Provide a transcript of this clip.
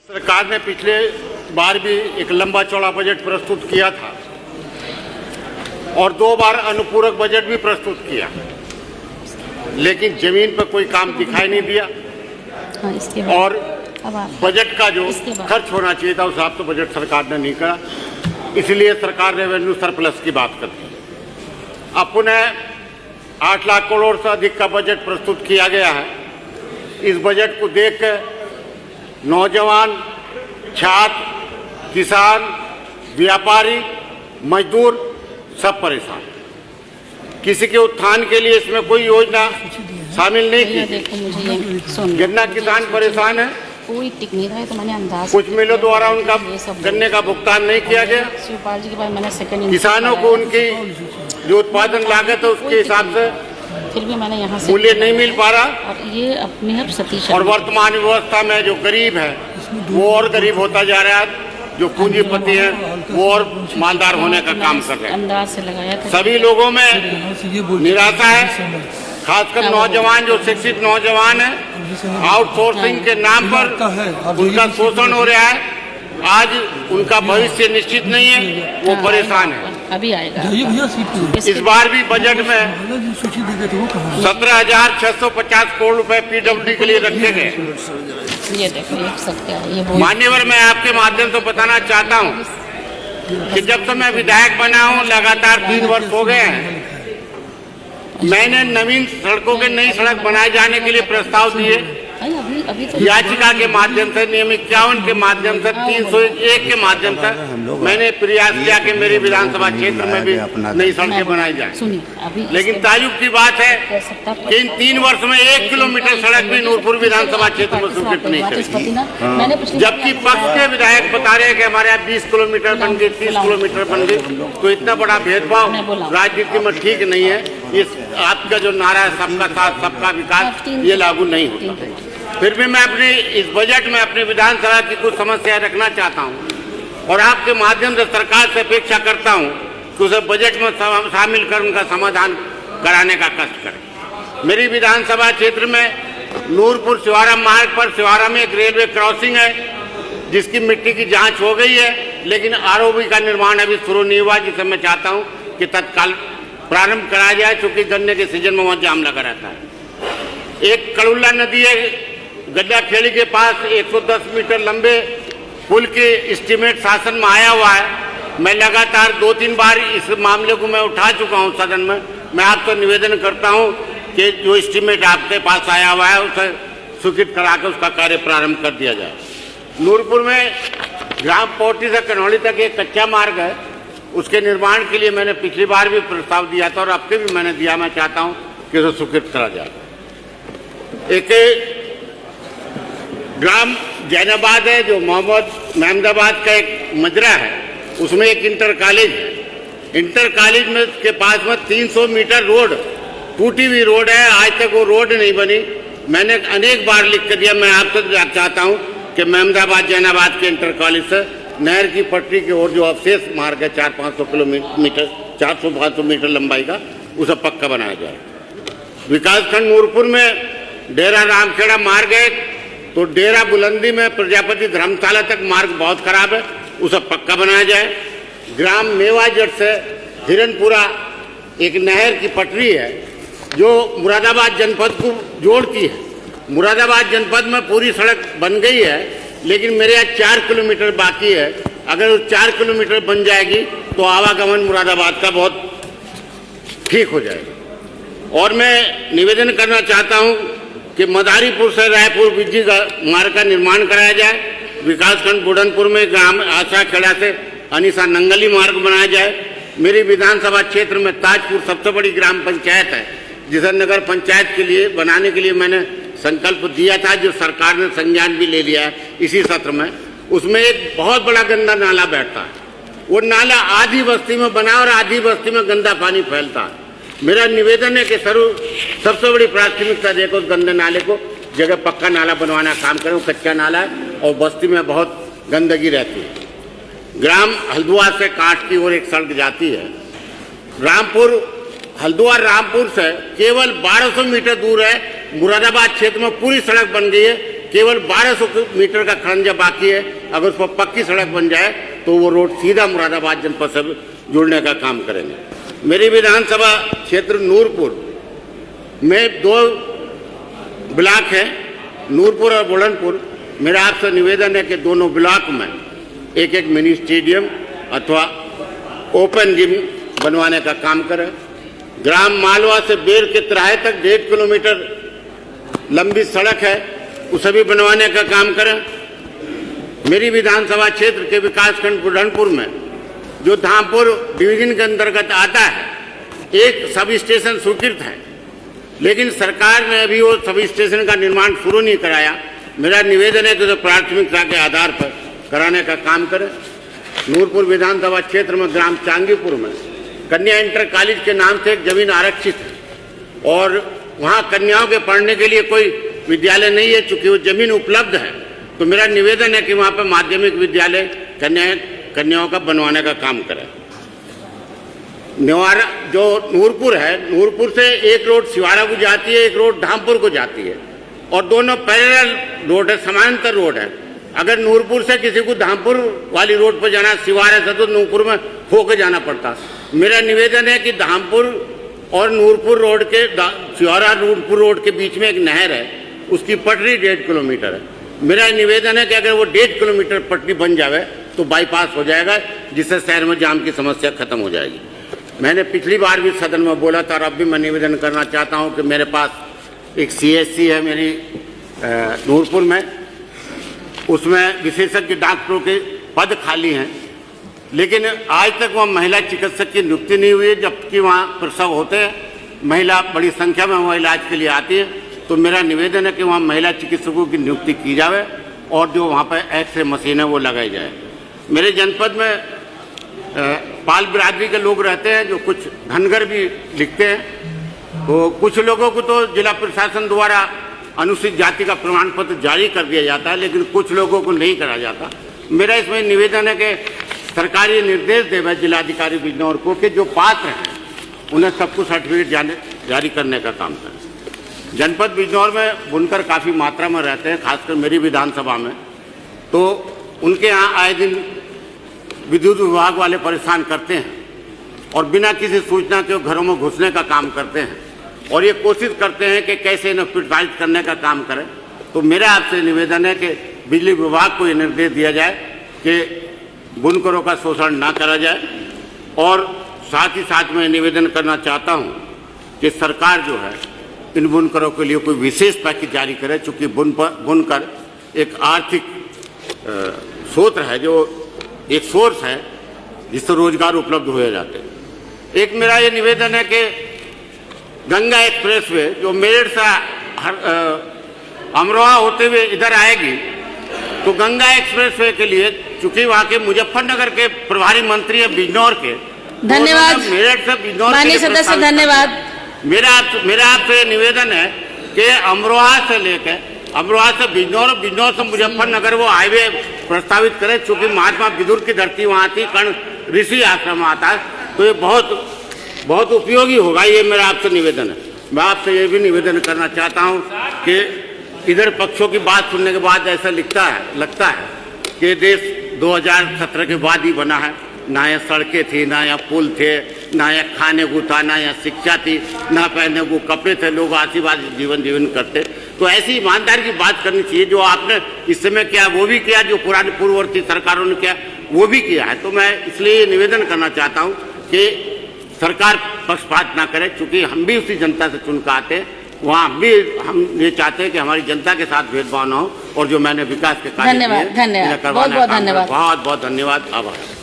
सरकार ने पिछले बार भी एक लंबा चौड़ा बजट प्रस्तुत किया था और 2 बार अनुपूरक बजट भी प्रस्तुत किया, लेकिन जमीन पर कोई काम दिखाई नहीं दिया। और बजट का जो खर्च होना चाहिए था उस हिसाब से बजट सरकार ने नहीं करा, इसलिए सरकार रेवेन्यू सरप्लस की बात करती है। अब पुनः 8 लाख करोड़ से अधिक का बजट प्रस्तुत किया गया है। इस बजट को देखकर नौजवान, छात्र, किसान, व्यापारी, मजदूर सब परेशान। किसी के उत्थान के लिए इसमें कोई योजना शामिल नहीं की। गन्ना किसान परेशान है, कोई टिक नहीं रहा है, तो मैंने अंदाज कुछ मिलों द्वारा उनका गन्ने का भुगतान नहीं किया गया। शिवपाल जी के बाद मैंने सेकंड किसानों को उनकी जो उत्पादन लागत है उसके हिसाब से फिर भी मैंने यहाँ मूल्य नहीं मिल पा रहा। और ये अपने आप सतीश और वर्तमान व्यवस्था में जो गरीब है वो और गरीब होता जा रहा है, जो पूंजीपति है वो और मालदार होने का काम कर रहे हैं। अंदाज से लगाया था। सभी लोगों में निराशा है, खासकर नौजवान, जो शिक्षित नौजवान है, आउटसोर्सिंग के नाम पर उनका शोषण हो रहा है। आज उनका भविष्य निश्चित नहीं है, वो परेशान है। अभी आएगा। इस बार भी बजट में 17,650 करोड़ रुपए पीडब्ल्यूडी के लिए रखे गए। ये देखो, एक सकते हैं ये। मान्यवर, मैं आपके माध्यम से बताना चाहता हूं कि जब से मैं विधायक बना हूं, लगातार 3 वर्ष हो गए हैं, मैंने नवीन सड़कों के नई सड़क बनाए जाने के लिए प्रस्ताव दिए। अभी तो याचिका के माध्यम से, नियम 51 के माध्यम से, 301 के माध्यम से मैंने प्रयास किया कि मेरी विधानसभा क्षेत्र में भी नई सड़कें बनाई जाए। लेकिन ताजुब की बात है कि इन 3 वर्ष में 1 किलोमीटर सड़क भी नूरपुर विधानसभा क्षेत्र में स्वीकृत नहीं करी, जबकि पक्ष के विधायक बता रहे हैं कि हमारे यहाँ 20 किलोमीटर बन गई, 30 किलोमीटर बन गई। तो इतना बड़ा भेदभाव राजनीति में ठीक नहीं है। इस आपका जो नारा है सबका साथ सबका विकास, ये लागू नहीं होता। फिर भी मैं अपने इस बजट में अपनी विधानसभा की कुछ समस्याएं रखना चाहता हूं और आपके माध्यम से सरकार से अपेक्षा करता हूं कि उसे बजट में शामिल कर उनका समाधान कराने का कष्ट करें। मेरी विधानसभा क्षेत्र में नूरपुर शिवारा मार्ग पर शिवारा में एक रेलवे क्रॉसिंग है जिसकी मिट्टी की जांच हो गई है, लेकिन आरओबी का निर्माण अभी शुरू नहीं हुआ, जिसे मैं चाहता हूं कि तत्काल प्रारंभ कराया जाए, क्योंकि गन्ने के सीजन में वहां जाम लगा रहता है। एक कड़ुल्ला नदी है गड्ढा खेड़ी के पास, 110 मीटर लंबे पुल के एस्टीमेट शासन में आया हुआ है। मैं लगातार 2-3 बार इस मामले को मैं उठा चुका हूं सदन में। मैं आपसे निवेदन करता हूं कि जो एस्टीमेट आपके पास आया हुआ है उसे स्वीकृत करा के उसका कार्य प्रारंभ कर दिया जाए। नूरपुर में ग्राम पोटी से कन्हौली तक एक कच्चा मार्ग है, उसके निर्माण के लिए मैंने पिछली बार भी प्रस्ताव दिया था और अब के भी मैंने दिया। मैं चाहता हूं कि उसे स्वीकृत करा जाए। एक ग्राम जैनाबाद है जो महमदाबाद का एक मजरा है, उसमें एक इंटर कॉलेज है। इंटर कॉलेज में के पास में 300 मीटर रोड, टूटी हुई रोड है, आज तक वो रोड नहीं बनी। मैंने अनेक बार लिख कर दिया। मैं आपसे चाहता हूं कि महमदाबाद जैनाबाद के इंटर कॉलेज से नहर की पटरी की ओर जो अवशेष मार्ग है 400-500 किलोमीटर 400-500 मीटर लंबाई का, उसे पक्का बनाया जाए। विकासखंड नूरपुर में डेरा रामखेड़ा मार्ग है, तो डेरा बुलंदी में प्रजापति धर्मशाला तक मार्ग बहुत खराब है, उसे पक्का बनाया जाए। ग्राम मेवाजट से हिरनपुरा एक नहर की पटरी है जो मुरादाबाद जनपद को जोड़ती है। मुरादाबाद जनपद में पूरी सड़क बन गई है, लेकिन मेरे यहाँ 4 किलोमीटर बाकी है। अगर वो 4 किलोमीटर बन जाएगी तो आवागमन मुरादाबाद का बहुत ठीक हो जाएगा। और मैं निवेदन करना चाहता हूँ कि मदारीपुर से रायपुर बिज्जी मार्ग का निर्माण कराया जाए। विकासखंड बुढ़नपुर में ग्राम आशा खेड़ा से अनिशा नंगली मार्ग बनाया जाए। मेरी विधानसभा क्षेत्र में ताजपुर सबसे बड़ी ग्राम पंचायत है, जिसे नगर पंचायत के लिए बनाने के लिए मैंने संकल्प दिया था, जो सरकार ने संज्ञान भी ले लिया है इसी सत्र में। उसमें एक बहुत बड़ा गंदा नाला बैठता है। वो नाला आधी बस्ती में बना और आधी बस्ती में गंदा पानी फैलता है। मेरा निवेदन है कि सबसे बड़ी प्राथमिकता देकर उस गंदे नाले को जगह पक्का नाला बनवाना काम करें। कच्चा नाला है और बस्ती में बहुत गंदगी रहती है। ग्राम हल्द्वार से कांठ की ओर एक सड़क जाती है, रामपुर हल्द्वार रामपुर से केवल 1200 मीटर दूर है। मुरादाबाद क्षेत्र में पूरी सड़क बन गई है, केवल 1200 मीटर का खंजा बाकी है। अगर उस पर पक्की सड़क बन जाए तो वो रोड सीधा मुरादाबाद जनपद से जुड़ने का काम करेंगे। मेरी विधानसभा क्षेत्र नूरपुर में 2 ब्लॉक है, नूरपुर और बुलंदपुर। मेरा आपसे निवेदन है कि दोनों ब्लॉक में एक एक मिनी स्टेडियम अथवा ओपन जिम बनवाने का काम करें। ग्राम मालवा से बेर के तिराहे तक 1.5 किलोमीटर लंबी सड़क है, उसे भी बनवाने का काम करें। मेरी विधानसभा क्षेत्र के विकासखंड बुरहानपुर में जो धामपुर डिवीजन के अंतर्गत आता है, एक सब स्टेशन स्वीकृत है, लेकिन सरकार ने अभी वो सब स्टेशन का निर्माण शुरू नहीं कराया। मेरा निवेदन है कि तो प्राथमिकता के आधार पर कराने का काम करें। नूरपुर विधानसभा क्षेत्र में ग्राम चांगीपुर में कन्या इंटर कॉलेज के नाम से एक जमीन आरक्षित है और वहाँ कन्याओं के पढ़ने के लिए कोई विद्यालय नहीं है। चूंकि वो जमीन उपलब्ध है तो मेरा निवेदन है कि वहाँ पर माध्यमिक विद्यालय कन्याओं का बनवाने का काम करें। नेवारा जो नूरपुर है, नूरपुर से एक रोड सिवाड़ा को जाती है, एक रोड धामपुर को जाती है और दोनों पैरेलल रोड है, समानांतर रोड है। अगर नूरपुर से किसी को धामपुर वाली रोड पर जाना, सिवाड़ा से तो नूरपुर में होकर जाना पड़ता। मेरा निवेदन है कि धामपुर और नूरपुर रोड के सिवाड़ा नूरपुर रोड के बीच में एक नहर है, उसकी पटरी 1.5 किलोमीटर है। मेरा निवेदन है कि अगर वो 1.5 किलोमीटर पटरी बन जाए तो बाईपास हो जाएगा, जिससे शहर में जाम की समस्या खत्म हो जाएगी। मैंने पिछली बार भी सदन में बोला था और अब भी मैं निवेदन करना चाहता हूं कि मेरे पास एक CSC है मेरी नूरपुर में, उसमें विशेषज्ञ डॉक्टरों के पद खाली हैं, लेकिन आज तक वहाँ महिला चिकित्सक की नियुक्ति नहीं हुई है, जबकि वहाँ प्रसव होते हैं, महिला बड़ी संख्या में वहाँ इलाज के लिए आती है। तो मेरा निवेदन है कि वहाँ महिला चिकित्सकों की नियुक्ति की जाए और जो वहाँ पर एक्सरे मशीन है वो लगाई जाए। मेरे जनपद में पाल बिरादरी के लोग रहते हैं जो कुछ धनगर भी लिखते हैं, तो कुछ लोगों को तो जिला प्रशासन द्वारा अनुसूचित जाति का प्रमाण पत्र जारी कर दिया जाता है, लेकिन कुछ लोगों को नहीं करा जाता। मेरा इसमें निवेदन है कि सरकारी निर्देश देवे जिलाधिकारी बिजनौर को कि जो पात्र हैं उन्हें सबको सर्टिफिकेट जारी करने का काम करें। जनपद बिजनौर में बुनकर काफ़ी मात्रा में रहते हैं, खासकर मेरी विधानसभा में, तो उनके यहाँ आए दिन विद्युत विभाग वाले परेशान करते हैं और बिना किसी सूचना के घरों में घुसने का काम करते हैं और ये कोशिश करते हैं कि कैसे इन्हें प्रताड़ित करने का काम करें। तो मेरा आपसे निवेदन है कि बिजली विभाग को ये निर्देश दिया जाए कि बुनकरों का शोषण ना करा जाए। और साथ ही साथ मैं निवेदन करना चाहता हूँ कि सरकार जो है इन बुनकरों के लिए कोई विशेष पैकेज जारी करे, चूँकि बुनकर एक आर्थिक स्रोत है, जो एक सोर्स है जिससे रोजगार उपलब्ध हो जाते हैं। एक मेरा ये निवेदन है कि गंगा एक्सप्रेसवे जो मेरठ से अमरोहा होते हुए इधर आएगी, तो गंगा एक्सप्रेसवे के लिए चूंकि वहाँ के मुजफ्फरनगर के प्रभारी मंत्री है बिजनौर के, धन्यवाद मेरठ से बिजनौर माननीय सदस्य, धन्यवाद। मेरा आपसे निवेदन है कि अमरोहा से बिजनौर, बिजनौर से मुजफ्फरनगर वो हाईवे प्रस्तावित करें, चूंकि महात्मा विदुर की धरती वहाँ थी, कर्ण ऋषि आश्रम आता है, तो ये बहुत उपयोगी होगा। ये मेरा आपसे निवेदन है। मैं आपसे ये भी निवेदन करना चाहता हूँ कि इधर पक्षों की बात सुनने के बाद ऐसा लगता है कि देश 2017 के बाद ही बना है। ना यहाँ सड़कें थी, ना यहाँ पुल थे, ना यहाँ खाने को था, ना यहाँ शिक्षा थी, ना पहनने को कपड़े थे, लोग आशीर्वाद जीवन करते। तो ऐसी ईमानदारी की बात करनी चाहिए। जो आपने इस समय किया वो भी किया, जो पुरानी पूर्ववर्ती सरकारों ने किया वो भी किया है। तो मैं इसलिए निवेदन करना चाहता हूँ कि सरकार पक्षपात ना करे, चूँकि हम भी उसी जनता से चुनकर आते हैं, वहाँ हम ये चाहते हैं कि हमारी जनता के साथ भेदभाव न हो और जो मैंने विकास के कार्य धन्यवाद, बहुत बहुत धन्यवाद, बहुत धन्यवाद, आभार।